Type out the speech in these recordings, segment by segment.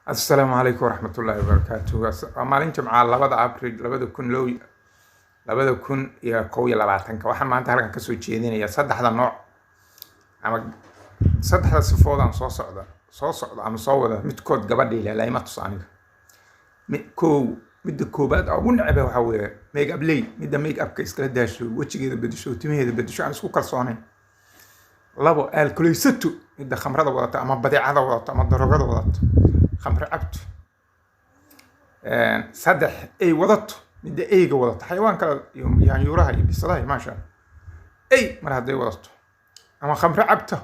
السلام عليكم ورحمة الله وبركاته. maalin Jimcaha 2 Abriil 2021 waxaan maanta halkan ka soo jeedinayaa saddexda nooc ama saddexda sifood aan soo socda ama soo wada midkood gabadha ilaalay ma tus aniga midda koobaad ugu necba waxa weeye make up lay midda make upka iskala daasho wajigeeda bedesho timaheeda bedesho aan isku kalsoonayn labo alkooleysato midda khamrada wadata ama badeecada wadata ama darogada wadata khamr cabto saddex ay wadato midda ayga wadato xayawaan kale yaanyuuraha iyo bisadaha maasha ay mar hadday wadato ama khamr cabto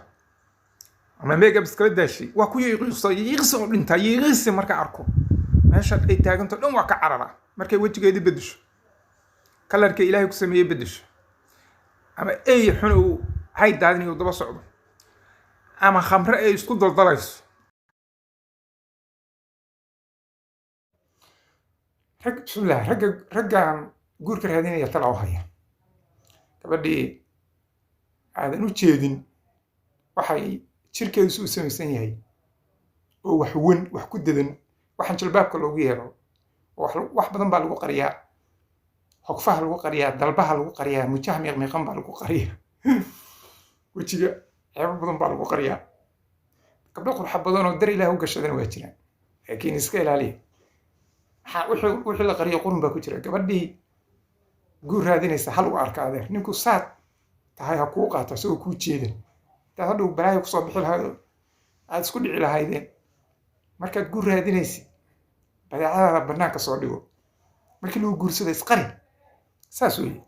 ama make up iskala daashay waa ku yiiqso oo dhinta yiiqsi marka arko meesha ay taaganto dhan waa ka carara markay wajigeedii bedesho kalarka ilaahay ku sameeyay bedesho ama ay xun uu hay daadinayo daba socdo ama khamr ay isku daldalayso raggan guurka raadinaya tala u haya gabadhii aadan u jeedin waxay jirkeedu u samaysan yahay oo wax ku dadan waxaan jilbaabka loogu yeero wax badan baa lagu qariyaa hogfaha lagu qariyaa dalbaha lagu qariyaa mujaha miiqmiiqan baa lagu qariyaa wejiga ceebo badan baa lagu qariyaa gabdho qurxa badan oo dar ilaah u gashadana waa jiraan laakiin iska ilaaliya wixii la qariyo qurun baa ku jira gabadhii guur raadinaysa hal u arka adeer ninku saad tahay ha kuu qaato isagoo kuu jeedan intaad hadhow balaayo kusoo bixi lahayd aad isku dhici lahaydeen markaad guur raadinaysid badeecadaada bannaanka soo dhigo markii lagu guursada isqari saas weeye